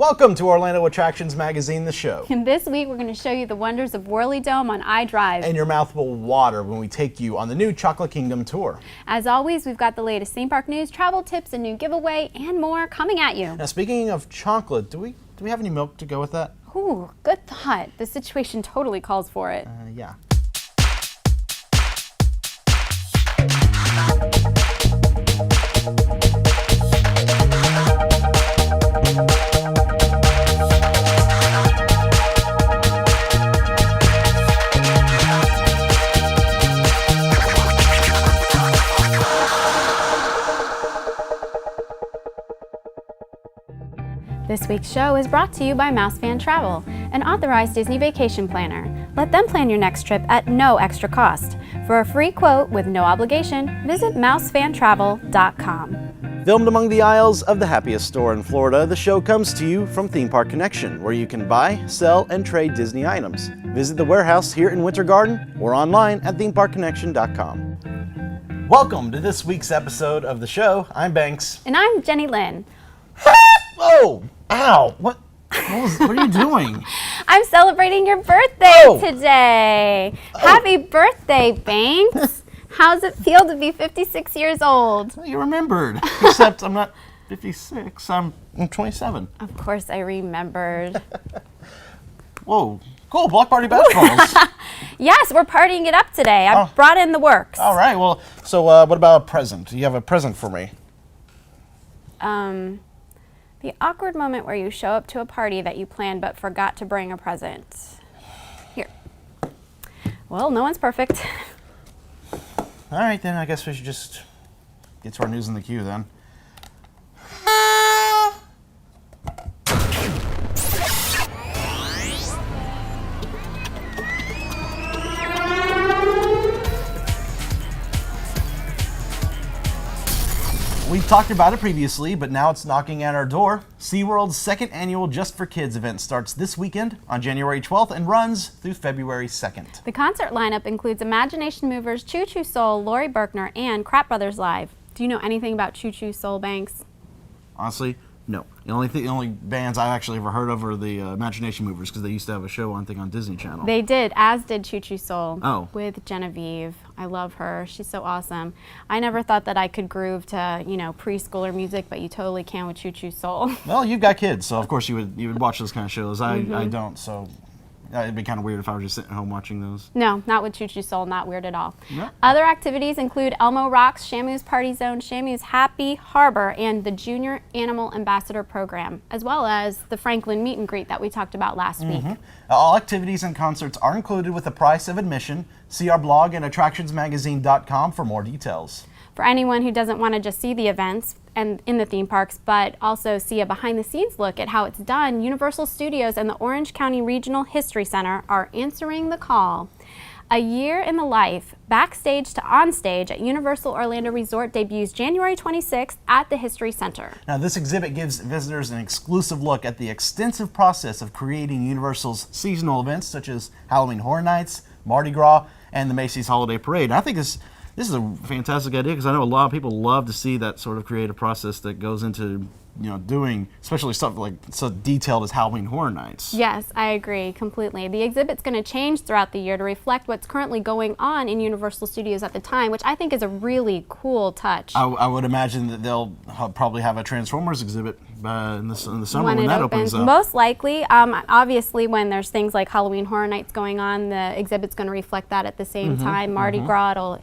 Welcome to Orlando Attractions Magazine, the show. And this week we're going to show you the wonders of Whirly Dome on iDrive. And your mouth will water when we take you on the new Chocolate Kingdom tour. As always, we've got the latest theme park news, travel tips, a new giveaway, and more coming at you. Now, speaking of chocolate, do we have any milk to go with that? Ooh, good thought. The situation totally calls for it. Yeah. This week's show is brought to you by MouseFan Travel, an authorized Disney vacation planner. Let them plan your next trip at no extra cost. For a free quote with no obligation, visit mousefantravel.com. Filmed among the aisles of the happiest store in Florida, the show comes to you from Theme Park Connection, where you can buy, sell, and trade Disney items. Visit the warehouse here in Winter Garden or online at themeparkconnection.com. Welcome to this week's episode of the show. I'm Banks. And I'm Jenny Lynn. Whoa! Ow! What are you doing? I'm celebrating your birthday today. Happy birthday, Banks. How's it feel to be 56 years old? You remembered. Except I'm not 56, I'm 27. Of course I remembered. Whoa, cool, block party basketballs. Yes, we're partying it up today. I brought in the works. All right, well, so what about a present? Do you have a present for me? The awkward moment where you show up to a party that you planned but forgot to bring a present. Here. Well, no one's perfect. All right, then I guess we should just get to our news in the queue then. We've talked about it previously, but now it's knocking at our door. SeaWorld's second annual Just for Kids event starts this weekend on January 12th and runs through February 2nd. The concert lineup includes Imagination Movers, Choo Choo Soul, Laurie Berkner, and Crap Brothers Live. Do you know anything about Choo Choo Soul, Banks? Honestly, no. The only bands I've actually ever heard of are the Imagination Movers, because they used to have a show on Disney Channel. They did, as did Choo Choo Soul. Oh. With Genevieve. I love her. She's so awesome. I never thought that I could groove to, preschooler music, but you totally can with Choo Choo Soul. Well, you've got kids, so of course you would watch those kind of shows. I don't, so it'd be kind of weird if I was just sitting at home watching those. No, not with Choo Choo Soul, not weird at all. Yeah. Other activities include Elmo Rocks, Shamu's Party Zone, Shamu's Happy Harbor, and the Junior Animal Ambassador Program, as well as the Franklin Meet and Greet that we talked about last week. All activities and concerts are included with the price of admission. See our blog at attractionsmagazine.com for more details. For anyone who doesn't want to just see the events and in the theme parks, but also see a behind-the-scenes look at how it's done, Universal Studios and the Orange County Regional History Center are answering the call. A Year in the Life, Backstage to Onstage at Universal Orlando Resort debuts January 26th at the History Center. Now, this exhibit gives visitors an exclusive look at the extensive process of creating Universal's seasonal events, such as Halloween Horror Nights, Mardi Gras, and the Macy's Holiday Parade. And I think this is a fantastic idea, because I know a lot of people love to see that sort of creative process that goes into doing, especially stuff like so detailed as Halloween Horror Nights. Yes, I agree completely. The exhibit's going to change throughout the year to reflect what's currently going on in Universal Studios at the time, which I think is a really cool touch. I would imagine that they'll probably have a Transformers exhibit in the summer when that opens up. Most likely. Obviously, when there's things like Halloween Horror Nights going on, the exhibit's going to reflect that at the same time. Mardi Gras will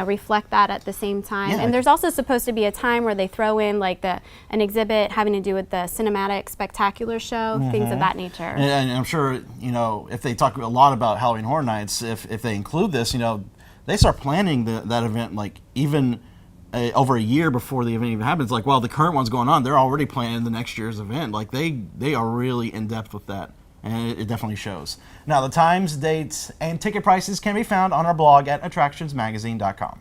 reflect that at the same time. Yeah. And there's also supposed to be a time where they throw in like an exhibit having to do with the cinematic spectacular show, things of that nature. And I'm sure, if they talk a lot about Halloween Horror Nights, if they include this, they start planning that event like even over a year before the event even happens. Like, while the current one's going on, they're already planning the next year's event. Like, they are really in depth with that. And it definitely shows. Now, the times, dates, and ticket prices can be found on our blog at attractionsmagazine.com.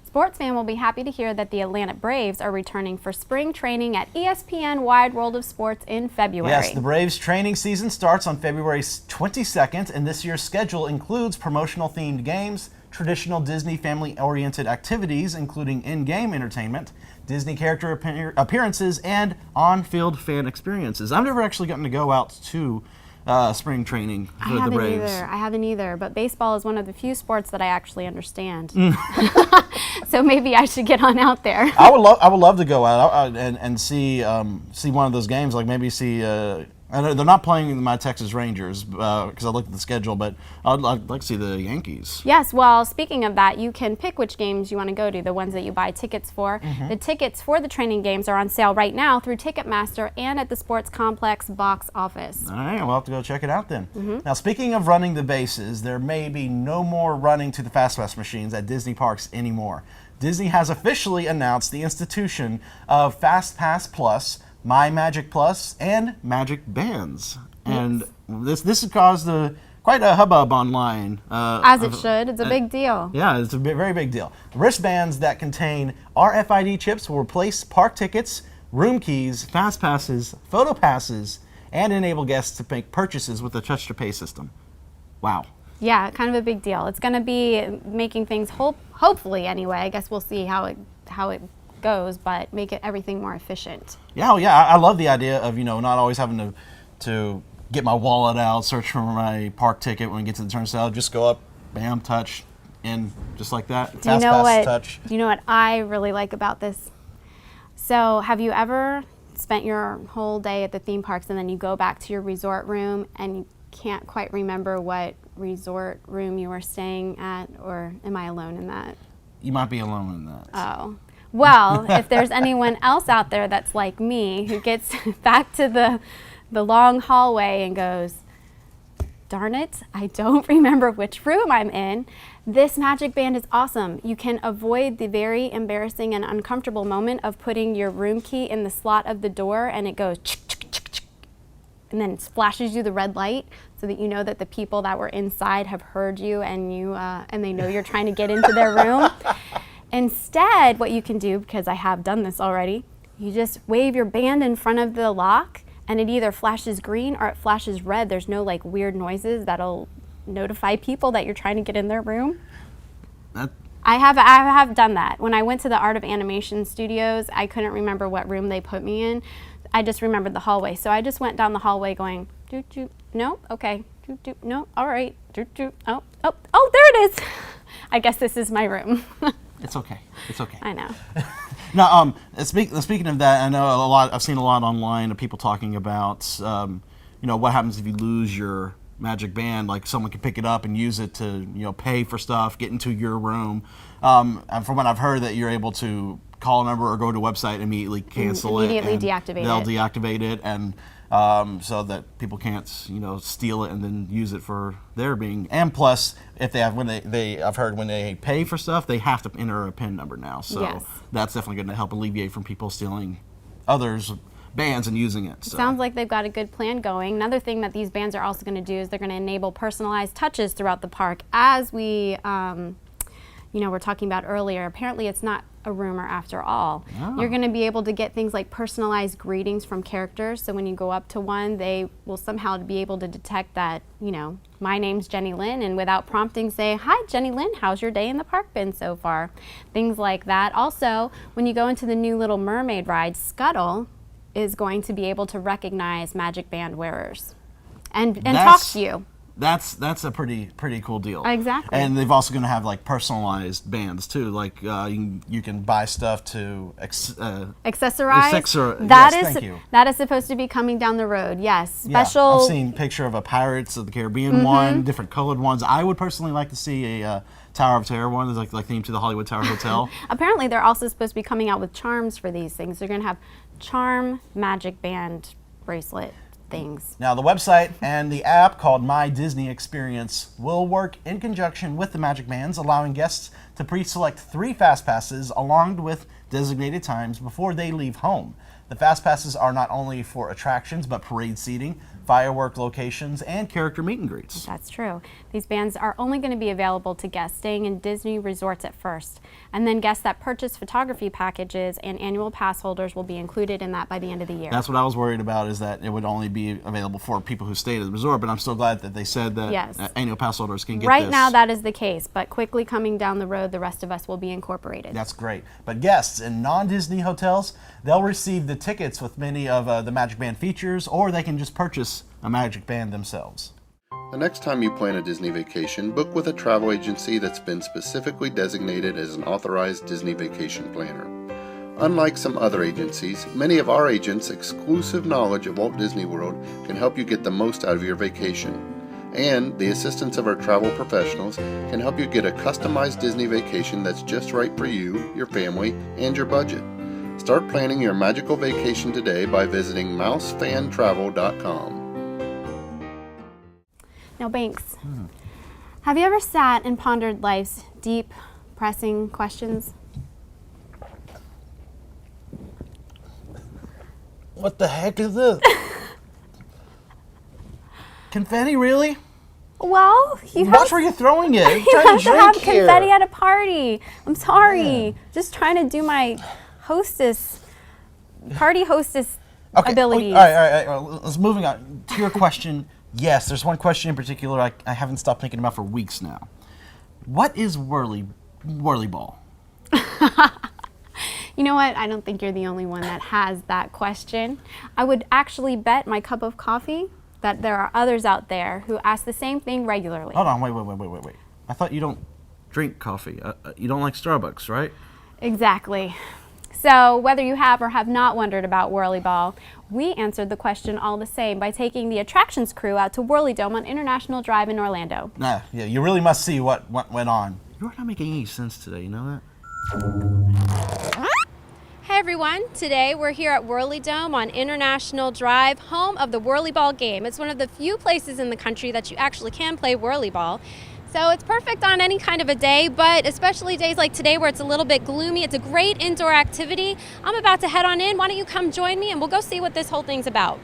Sports fan will be happy to hear that the Atlanta Braves are returning for spring training at ESPN Wide World of Sports in February. Yes, the Braves training season starts on February 22nd, and this year's schedule includes promotional themed games, traditional Disney family-oriented activities, including in-game entertainment, Disney character appearances, and on-field fan experiences. I've never actually gotten to go out to spring training for the Braves. I haven't either, but baseball is one of the few sports that I actually understand. Mm. So maybe I should get on out there. I would love to go out and see one of those games. Like maybe see. I know they're not playing my Texas Rangers because I looked at the schedule, but I'd like to see the Yankees. Yes, well, speaking of that, you can pick which games you want to go to, the ones that you buy tickets for. Mm-hmm. The tickets for the training games are on sale right now through Ticketmaster and at the Sports Complex box office. All right, we'll have to go check it out then. Now, speaking of running the bases, there may be no more running to the Fast Pass machines at Disney parks anymore. Disney has officially announced the institution of Fast Pass Plus, My Magic Plus, and Magic Bands. And this has caused quite a hubbub online. As it should. It's a big deal. Yeah, it's a very big deal. Wristbands that contain RFID chips will replace park tickets, room keys, fast passes, photo passes, and enable guests to make purchases with the touch to pay system. Wow. Yeah, kind of a big deal. It's going to be making things, hopefully anyway, I guess we'll see how it goes, but make it everything more efficient. Yeah, I love the idea of not always having to get my wallet out, search for my park ticket when I get to the turnstile. Just go up, bam, touch, in just like that. Fast pass, touch. Do you know what I really like about this? So, have you ever spent your whole day at the theme parks and then you go back to your resort room and you can't quite remember what resort room you were staying at, or am I alone in that? You might be alone in that. Oh. Well, if there's anyone else out there that's like me who gets back to the long hallway and goes, darn it, I don't remember which room I'm in, this Magic Band is awesome. You can avoid the very embarrassing and uncomfortable moment of putting your room key in the slot of the door and it goes chick, chick, chick, chick, and then splashes you the red light so that you know that the people that were inside have heard you and they know you're trying to get into their room. Instead, what you can do, because I have done this already, you just wave your band in front of the lock and it either flashes green or it flashes red. There's no like weird noises that'll notify people that you're trying to get in their room. I have done that. When I went to the Art of Animation Studios, I couldn't remember what room they put me in. I just remembered the hallway. So I just went down the hallway going, doot, doot, no, okay, doot, doot, no, all right, doot, doot, oh, there it is. I guess this is my room. It's okay. It's okay. I know. Now, speaking of that, I know I've seen a lot online of people talking about, what happens if you lose your Magic Band. Like someone can pick it up and use it to, pay for stuff, get into your room. And from what I've heard, that you're able to call a number or go to a website and immediately cancel it. Immediately deactivate it. They'll deactivate it, and so that people can't, steal it and then use it for their being. And plus, if they have I've heard when they pay for stuff, they have to enter a PIN number now. So yes. That's definitely going to help alleviate from people stealing others' bands and using it. So. Sounds like they've got a good plan going. Another thing that these bands are also going to do is they're going to enable personalized touches throughout the park. As we, were talking about earlier, apparently it's not a rumor after all. Oh. You're going to be able to get things like personalized greetings from characters. So when you go up to one, they will somehow be able to detect that, my name's Jenny Lynn, and without prompting say, hi, Jenny Lynn, how's your day in the park been so far? Things like that. Also, when you go into the new Little Mermaid ride, Scuttle is going to be able to recognize Magic Band wearers and talk to you. That's a pretty cool deal. Exactly. And they've also going to have like personalized bands too. Like you can buy stuff to accessorize. Thank you. That is supposed to be coming down the road. Yes, special. Yeah, I've seen a picture of a Pirates of the Caribbean one, different colored ones. I would personally like to see a Tower of Terror one. It's like themed to the Hollywood Tower Hotel. Apparently, they're also supposed to be coming out with charms for these things. They're going to have charm Magic Band bracelet things. Now, the website and the app called My Disney Experience will work in conjunction with the Magic Bands, allowing guests to pre-select 3 Fast Passes along with designated times before they leave home. The Fast Passes are not only for attractions, but parade seating, firework locations, and character meet and greets. That's true. These bands are only going to be available to guests staying in Disney resorts at first, and then guests that purchase photography packages and annual pass holders will be included in that by the end of the year. That's what I was worried about, is that it would only be available for people who stayed at the resort, but I'm still glad that they said that yes. Annual pass holders can get right this. Now that is the case, but quickly coming down the road, the rest of us will be incorporated. That's great. But guests guests in non-Disney hotels, they'll receive the tickets with many of the Magic Band features, or they can just purchase a Magic Band themselves. The next time you plan a Disney vacation, book with a travel agency that's been specifically designated as an authorized Disney vacation planner. Unlike some other agencies, many of our agents' exclusive knowledge of Walt Disney World can help you get the most out of your vacation. And the assistance of our travel professionals can help you get a customized Disney vacation that's just right for you, your family, and your budget. Start planning your magical vacation today by visiting mousefantravel.com. Now, Banks, have you ever sat and pondered life's deep, pressing questions? What the heck is this? Confetti, really? Well, you Watch have, where you're throwing it. You're you trying have to to drink have here. confetti at a party. I'm sorry. Just trying to do my party hostess abilities. All right. Well, let's moving on to your question. Yes, there's one question in particular I haven't stopped thinking about for weeks now. What is Whirly Ball? You know what? I don't think you're the only one that has that question. I would actually bet my cup of coffee that there are others out there who ask the same thing regularly. Hold on, wait. I thought you don't drink coffee. You don't like Starbucks, right? Exactly. So whether you have or have not wondered about Whirly Ball, we answered the question all the same by taking the attractions crew out to Whirly Dome on International Drive in Orlando. Yeah, you really must see what went on. You're not making any sense today, you know that? Hey everyone, today we're here at Whirly Dome on International Drive, home of the Whirly Ball game. It's one of the few places in the country that you actually can play Whirly Ball. So it's perfect on any kind of a day, but especially days like today where it's a little bit gloomy. It's a great indoor activity. I'm about to head on in. Why don't you come join me and we'll go see what this whole thing's about.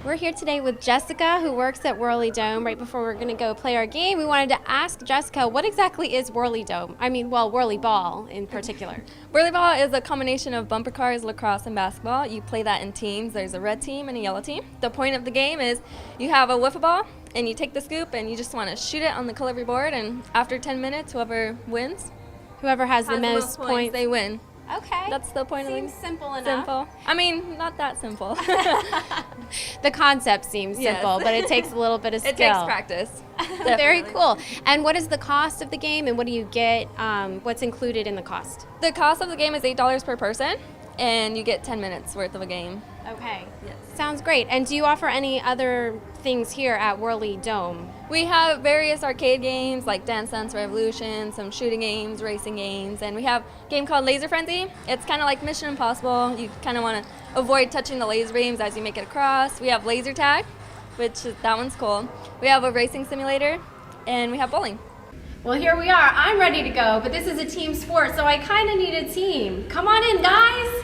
We're here today with Jessica, who works at Whirly Dome. Right before we're going to go play our game, we wanted to ask Jessica, what exactly is Whirly Dome? Whirly Ball in particular. Whirly Ball is a combination of bumper cars, lacrosse, and basketball. You play that in teams. There's a red team and a yellow team. The point of the game is you have a wiffle ball, and you take the scoop, and you just want to shoot it on the colored board, and after 10 minutes, whoever wins Whoever has the most points, they win. Okay. That's the point Seems of the simple enough. Simple. I mean, not that simple. The concept seems Yes. simple, but it takes a little bit of skill. It takes practice. Very Definitely. cool. And what is the cost of the game, and what do you get? What's included in the cost? The cost of the game is $8 per person, and you get 10 minutes worth of a game. Okay. Yes. Sounds great. And do you offer any other things here at Whirly Dome? We have various arcade games like Dance Dance Revolution, some shooting games, racing games, and we have a game called Laser Frenzy. It's kind of like Mission Impossible. You kind of want to avoid touching the laser beams as you make it across. We have laser tag, that one's cool. We have a racing simulator, and we have bowling. Well, here we are. I'm ready to go, but this is a team sport, so I kind of need a team. Come on in, guys.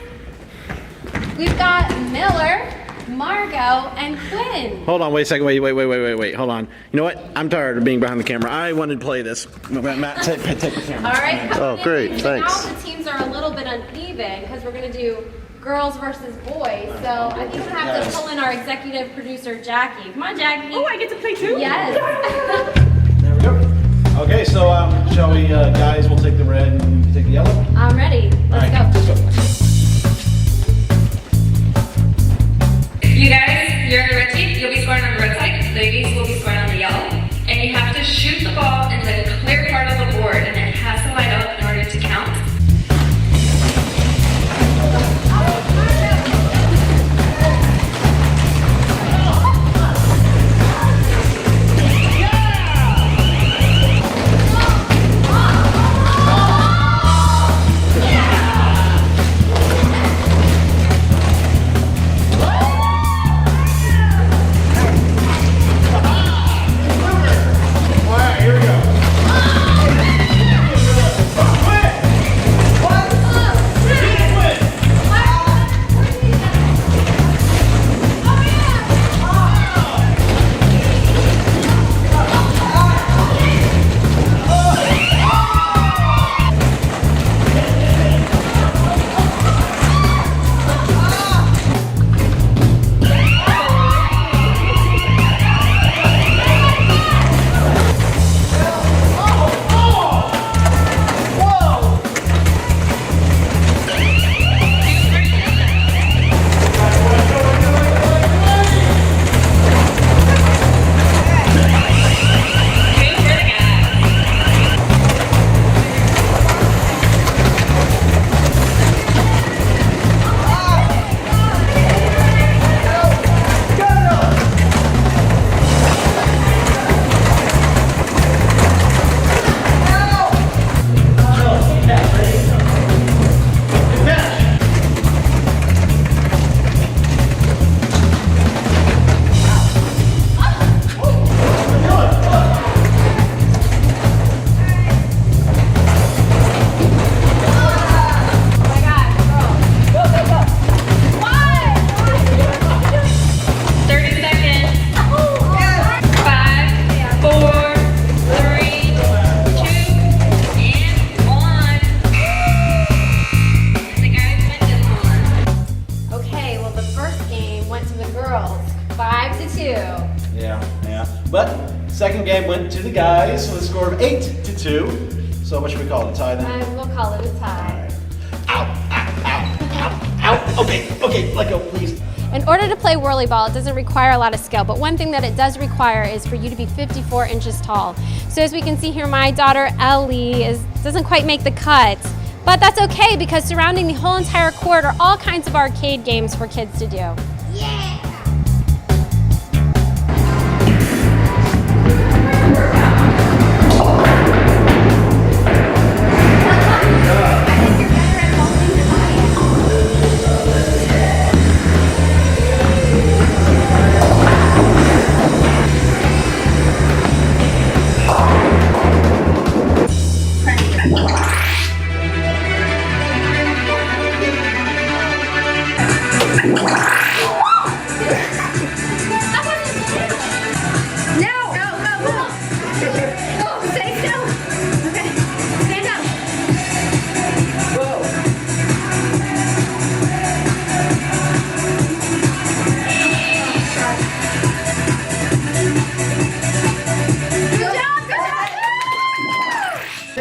We've got Miller, Margot, and Quinn. Hold on, wait a second. Wait. Hold on. You know what? I'm tired of being behind the camera. I wanted to play this. Matt, take the camera. All right. come Oh, in. great, And thanks. Now the teams are a little bit uneven because we're going to do girls versus boys. So I think we have to pull in our executive producer, Jackie. Come on, Jackie. Oh, I get to play too? Yes. There we go. Okay, so shall we, guys, we'll take the red and you take the yellow? I'm ready. Let's go. Let's go. You guys, you're on the red team. You'll be scoring on the red side. Ladies will be scoring on the yellow. And you have to shoot the ball in the clear part of the board, and it has to light up in order to count. But second game went to the guys with a score of 8-2. So what should we call it? A tie then? We'll call it a tie. Ow. Okay, let go, please. In order to play whirly ball, it doesn't require a lot of skill, but one thing that it does require is for you to be 54 inches tall. So as we can see here, my daughter Ellie doesn't quite make the cut, but that's okay because surrounding the whole entire court are all kinds of arcade games for kids to do.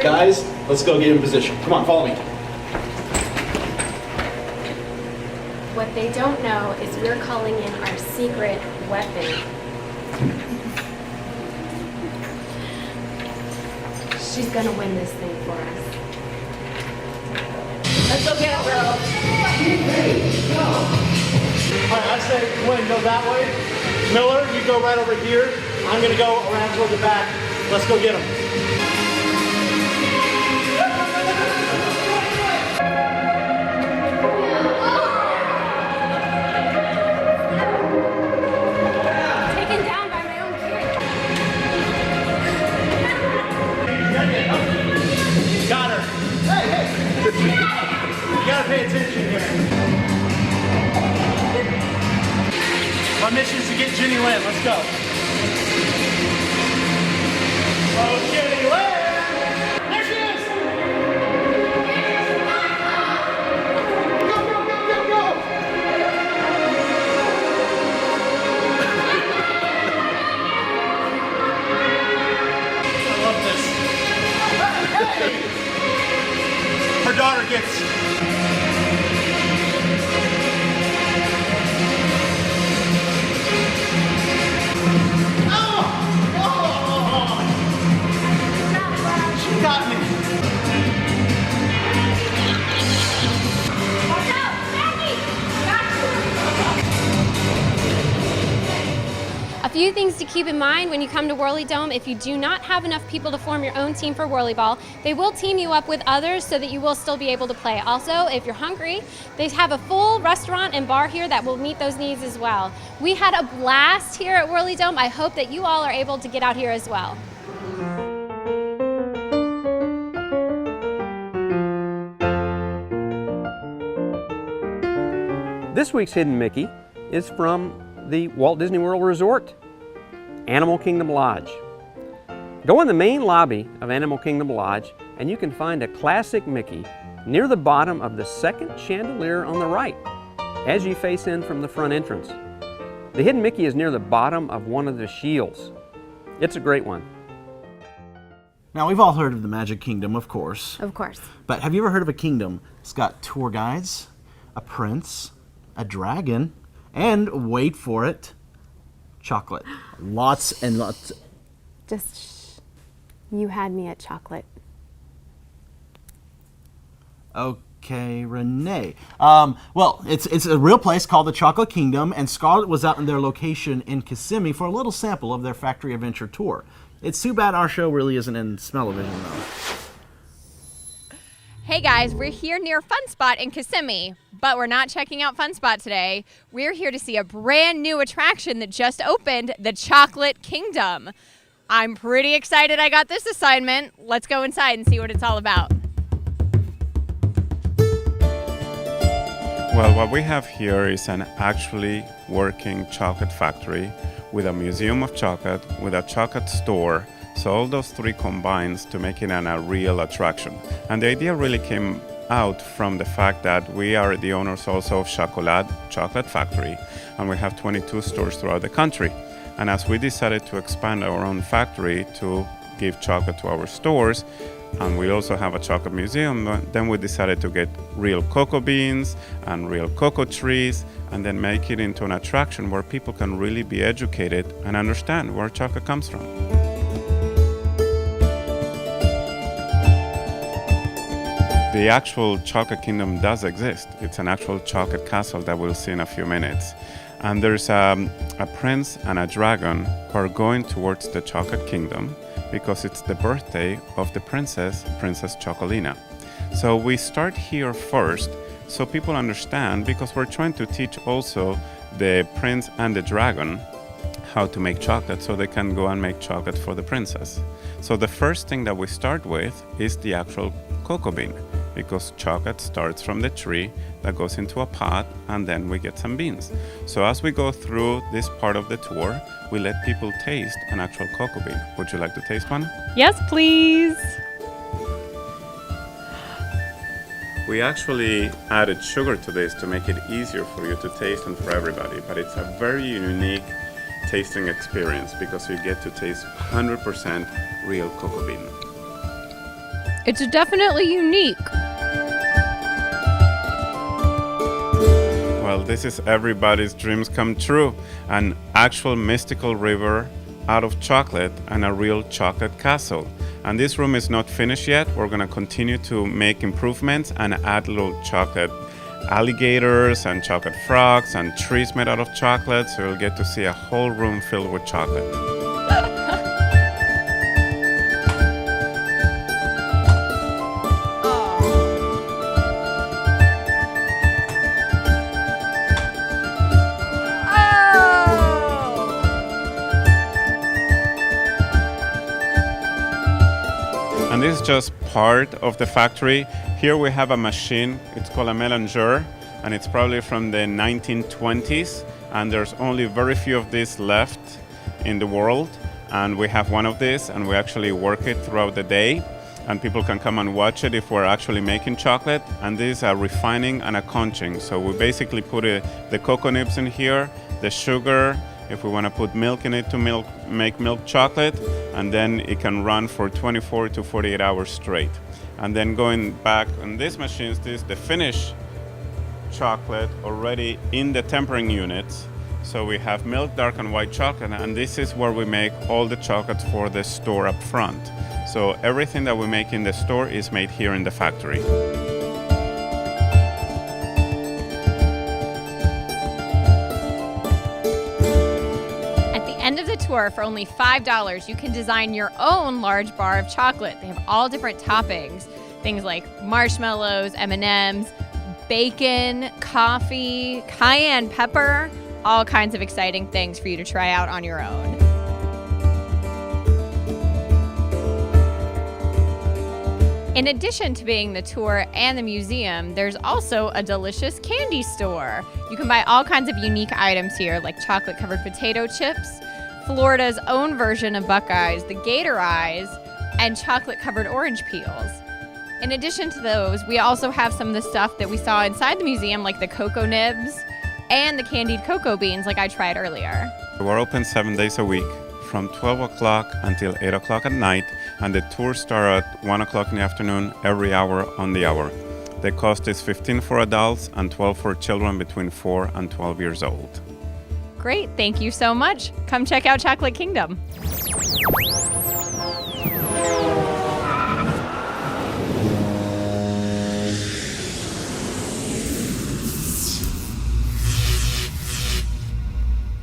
Guys, let's go get in position. Come on, follow me. What they don't know is we're calling in our secret weapon. She's gonna win this thing for us. Let's go get it, girl. All right, I say Gwen, go that way. Miller, you go right over here. I'm gonna go around toward the back. Let's go get him. Taken down by my own kid. Got her. Hey. You gotta pay attention here. My mission is to get Jenny Lynn. Let's go. Oh, Jenny Lynn! There she is! Go! I love this. Hey! Her daughter gets... She got me. A few things to keep in mind when you come to Whirly Dome. If you do not have enough people to form your own team for Whirly Ball, they will team you up with others so that you will still be able to play. Also, if you're hungry, they have a full restaurant and bar here that will meet those needs as well. We had a blast here at Whirly Dome. I hope that you all are able to get out here as well. This week's Hidden Mickey is from the Walt Disney World Resort, Animal Kingdom Lodge. Go in the main lobby of Animal Kingdom Lodge and you can find a classic Mickey near the bottom of the second chandelier on the right as you face in from the front entrance. The Hidden Mickey is near the bottom of one of the shields. It's a great one. Now, we've all heard of the Magic Kingdom, of course. Of course. But have you ever heard of a kingdom that's got tour guides, a prince, a dragon, and wait for it, chocolate. Lots and lots. Just shh. You had me at chocolate. Okay, Renee. Well, it's a real place called the Chocolate Kingdom, and Scarlett was out in their location in Kissimmee for a little sample of their Factory Adventure tour. It's too bad our show really isn't in Smell-O-Vision, though. Hey guys, we're here near Fun Spot in Kissimmee, but we're not checking out Fun Spot today. We're here to see a brand new attraction that just opened, the Chocolate Kingdom. I'm pretty excited I got this assignment. Let's go inside and see what it's all about. Well, what we have here is an actually working chocolate factory with a museum of chocolate, with a chocolate store. So all those three combines to make it a real attraction. And the idea really came out from the fact that we are the owners also of Chocolat Chocolate Factory, and we have 22 stores throughout the country. And as we decided to expand our own factory to give chocolate to our stores, and we also have a chocolate museum, then we decided to get real cocoa beans and real cocoa trees, and then make it into an attraction where people can really be educated and understand where chocolate comes from. The actual Chocolate Kingdom does exist. It's an actual chocolate castle that we'll see in a few minutes. And there's a prince and a dragon who are going towards the Chocolate Kingdom because it's the birthday of the Princess Chocolina. So we start here first so people understand, because we're trying to teach also the prince and the dragon how to make chocolate so they can go and make chocolate for the princess. So the first thing that we start with is the actual cocoa bean, because chocolate starts from the tree that goes into a pot, and then we get some beans. So as we go through this part of the tour, we let people taste an actual cocoa bean. Would you like to taste one? Yes, please. We actually added sugar to this to make it easier for you to taste and for everybody, but it's a very unique tasting experience because you get to taste 100% real cocoa bean. It's definitely unique. Well, this is everybody's dreams come true. An actual mystical river out of chocolate and a real chocolate castle. And this room is not finished yet. We're going to continue to make improvements and add little chocolate alligators and chocolate frogs and trees made out of chocolate. So you'll get to see a whole room filled with chocolate. And this is just part of the factory. Here we have a machine, it's called a mélanger, and it's probably from the 1920s, and there's only very few of these left in the world. And we have one of these, and we actually work it throughout the day, and people can come and watch it if we're actually making chocolate. And this is a refining and a conching. So we basically put the cocoa nibs in here, the sugar, if we want to put milk in it to make milk chocolate, and then it can run for 24 to 48 hours straight. And then going back on these machines, this is the finished chocolate already in the tempering units. So we have milk, dark and white chocolate, and this is where we make all the chocolates for the store up front. So everything that we make in the store is made here in the factory. End of the tour, for only $5, you can design your own large bar of chocolate. They have all different toppings, things like marshmallows, M&Ms, bacon, coffee, cayenne pepper, all kinds of exciting things for you to try out on your own. In addition to being the tour and the museum, there's also a delicious candy store. You can buy all kinds of unique items here, like chocolate-covered potato chips, Florida's own version of Buckeyes, the Gator Eyes, and chocolate-covered orange peels. In addition to those, we also have some of the stuff that we saw inside the museum, like the cocoa nibs and the candied cocoa beans, like I tried earlier. We're open 7 days a week, from 12 o'clock until 8 o'clock at night, and the tours start at 1 o'clock in the afternoon, every hour on the hour. The cost is $15 for adults and $12 for children between 4 and 12 years old. Great, thank you so much. Come check out Chocolate Kingdom.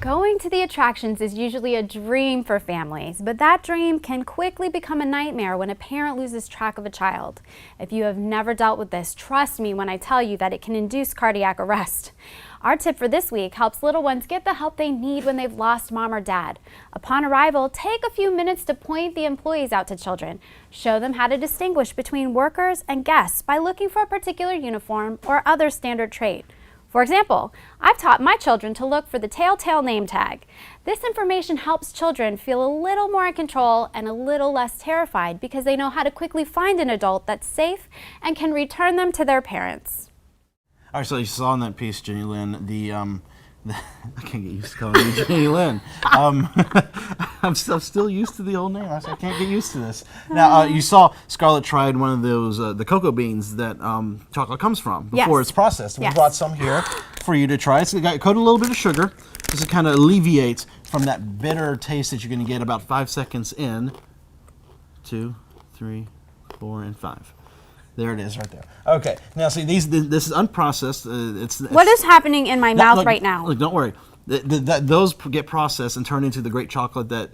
Going to the attractions is usually a dream for families, but that dream can quickly become a nightmare when a parent loses track of a child. If you have never dealt with this, trust me when I tell you that it can induce cardiac arrest. Our tip for this week helps little ones get the help they need when they've lost mom or dad. Upon arrival, take a few minutes to point the employees out to children. Show them how to distinguish between workers and guests by looking for a particular uniform or other standard trait. For example, I've taught my children to look for the telltale name tag. This information helps children feel a little more in control and a little less terrified because they know how to quickly find an adult that's safe and can return them to their parents. All right, so you saw in that piece, Jenny Lynn, the I can't get used to calling you Jenny Lynn. I'm still used to the old name. I can't get used to this. Now, you saw Scarlett tried one of those, the cocoa beans that chocolate comes from before it's processed. We Yes. brought some here for you to try. So it got coated a little bit of sugar just to kind of alleviate from that bitter taste that you're going to get about 5 seconds in. 2, 3, 4, and 5. There it is right there. Okay, now see, this is unprocessed. What is happening in my mouth look, right now? Look, don't worry. Those get processed and turned into the great chocolate that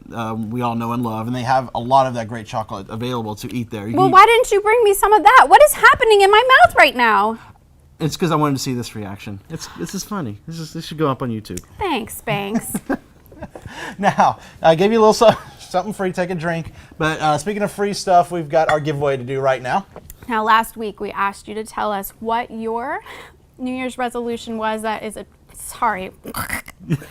we all know and love, and they have a lot of that great chocolate available to eat there. Well, why didn't you bring me some of that? What is happening in my mouth right now? It's because I wanted to see this reaction. This is funny. This should go up on YouTube. Thanks, Banks. Now, I gave you a little something free. Take a drink. But speaking of free stuff, we've got our giveaway to do right now. Now, last week we asked you to tell us what your New Year's resolution was. Sorry. It's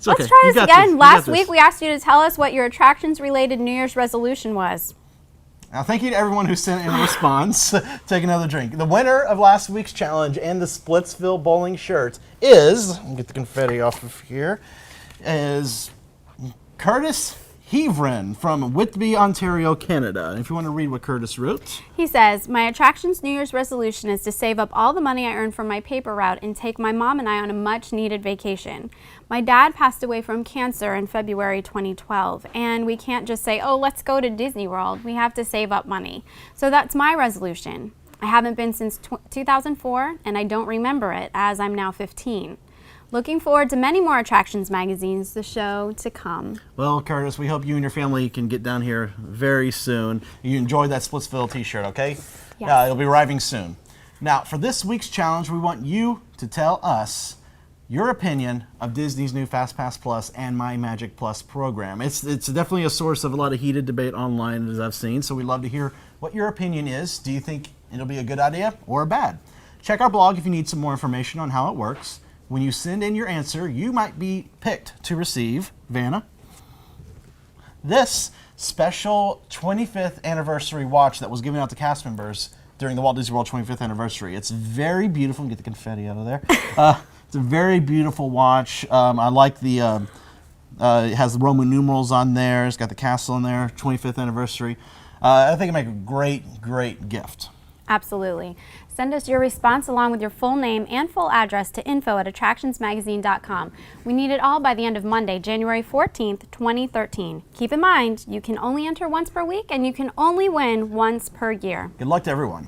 okay. Let's try You this got again. You got Last this. week we asked you to tell us what your attractions-related New Year's resolution was. Now, thank you to everyone who sent in a response. Take another drink. The winner of last week's challenge and the Splitsville bowling shirt is, let me get the confetti off of here, is Curtis Heavren from Whitby, Ontario, Canada. If you want to read what Curtis wrote. He says, my attractions New Year's resolution is to save up all the money I earn from my paper route and take my mom and I on a much needed vacation. My dad passed away from cancer in February 2012, and we can't just say, oh, let's go to Disney World. We have to save up money. So that's my resolution. I haven't been since 2004, and I don't remember it, as I'm now 15. Looking forward to many more Attractions magazines, the show to come. Well, Curtis, we hope you and your family can get down here very soon. You enjoy that Splitsville t-shirt, okay? Yes. It'll be arriving soon. Now, for this week's challenge, we want you to tell us your opinion of Disney's new FastPass Plus and My Magic Plus program. It's definitely a source of a lot of heated debate online, as I've seen, so we'd love to hear what your opinion is. Do you think it'll be a good idea or a bad? Check our blog if you need some more information on how it works. When you send in your answer, you might be picked to receive, Vanna, this special 25th anniversary watch that was given out to cast members during the Walt Disney World 25th anniversary. It's very beautiful. Get the confetti out of there. It's a very beautiful watch. I like the, it has the Roman numerals on there. It's got the castle in there, 25th anniversary. I think it'd make a great, great gift. Absolutely. Send us your response along with your full name and full address to info@attractionsmagazine.com. We need it all by the end of Monday, January 14th, 2013. Keep in mind, you can only enter once per week and you can only win once per year. Good luck to everyone.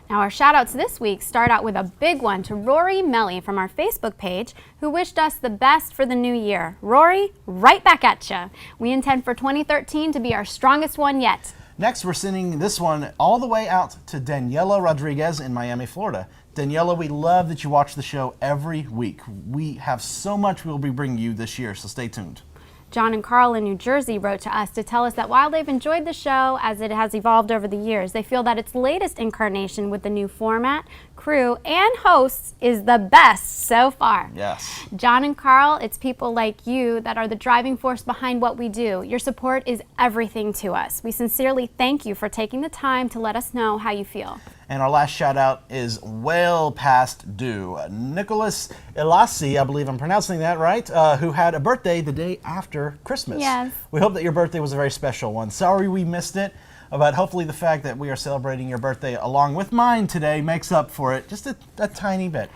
Now our shout outs this week start out with a big one to Rory Melly from our Facebook page, who wished us the best for the new year. Rory, right back at ya. We intend for 2013 to be our strongest one yet. Next, we're sending this one all the way out to Daniela Rodriguez in Miami, Florida. Daniela, we love that you watch the show every week. We have so much we'll be bringing you this year, so stay tuned. John and Carl in New Jersey wrote to us to tell us that while they've enjoyed the show as it has evolved over the years, they feel that its latest incarnation with the new format, crew, and hosts is the best so far. Yes. John and Carl, it's people like you that are the driving force behind what we do. Your support is everything to us. We sincerely thank you for taking the time to let us know how you feel. And our last shout out is well past due. Nicholas Elasi, I believe I'm pronouncing that right, who had a birthday the day after Christmas. Yes. We hope that your birthday was a very special one. Sorry we missed it, but hopefully the fact that we are celebrating your birthday along with mine today makes up for it just a tiny bit.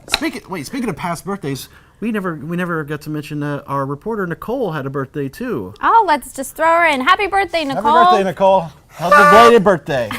Speaking of past birthdays, we never got to mention our reporter Nicole had a birthday too. Oh, let's just throw her in. Happy birthday, Nicole. Happy birthday, Nicole. Happy belated birthday.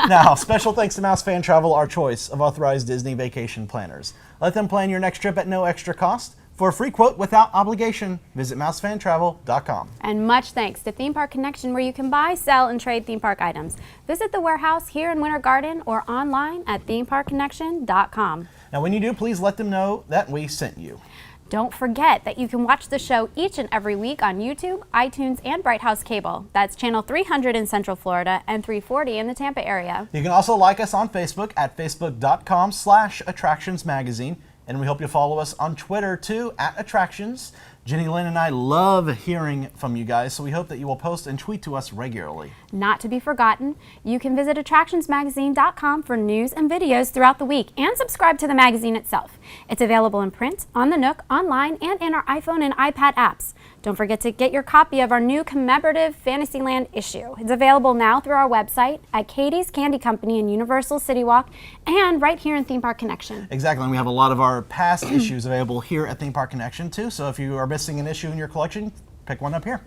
Now, special thanks to Mouse Fan Travel, our choice of authorized Disney vacation planners. Let them plan your next trip at no extra cost. For a free quote without obligation, visit mousefantravel.com. And much thanks to Theme Park Connection, where you can buy, sell, and trade theme park items. Visit the warehouse here in Winter Garden or online at themeparkconnection.com. Now, when you do, please let them know that we sent you. Don't forget that you can watch the show each and every week on YouTube, iTunes, and Bright House Cable. That's channel 300 in Central Florida and 340 in the Tampa area. You can also like us on Facebook at facebook.com/attractionsmagazine. And we hope you'll follow us on Twitter too, @Attractions. Jenny Lynn and I love hearing from you guys, so we hope that you will post and tweet to us regularly. Not to be forgotten, you can visit attractionsmagazine.com for news and videos throughout the week and subscribe to the magazine itself. It's available in print, on the Nook, online, and in our iPhone and iPad apps. Don't forget to get your copy of our new commemorative Fantasyland issue. It's available now through our website, at Katie's Candy Company in Universal City Walk, and right here in Theme Park Connection. Exactly, and we have a lot of our past issues available here at Theme Park Connection too, so if you are missing an issue in your collection, pick one up here.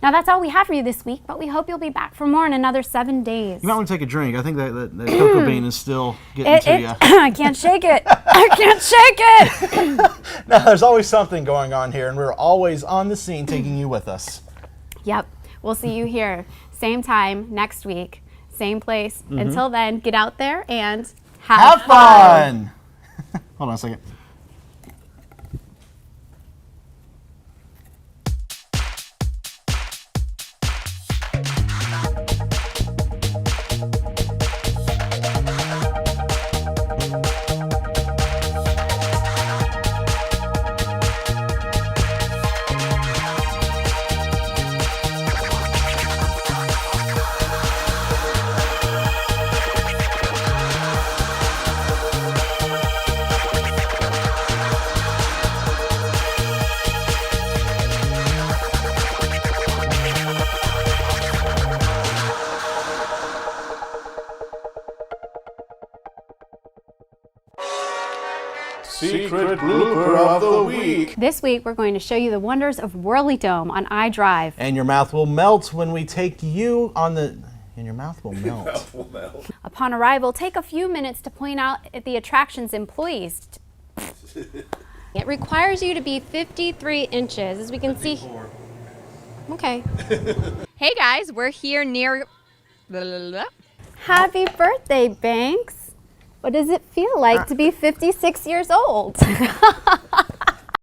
Now that's all we have for you this week, but we hope you'll be back for more in another 7 days. You might want to take a drink. I think that cocoa bean is still getting to you. I can't shake it. I can't shake it. Now, there's always something going on here, and we're always on the scene taking you with us. Yep. We'll see you here, same time next week, same place. Until then, get out there and Have fun! Hold on a second. Secret blooper of the week. This week, we're going to show you the wonders of Whirly Dome on iDrive. And your mouth will melt when we take you on the... And your mouth will melt. Upon arrival, take a few minutes to point out the attraction's employees. It requires you to be 53 inches, as we can see. Okay. Hey guys, we're here near. Blah, blah, blah. Happy birthday, Banks. What does it feel like to be 56 years old?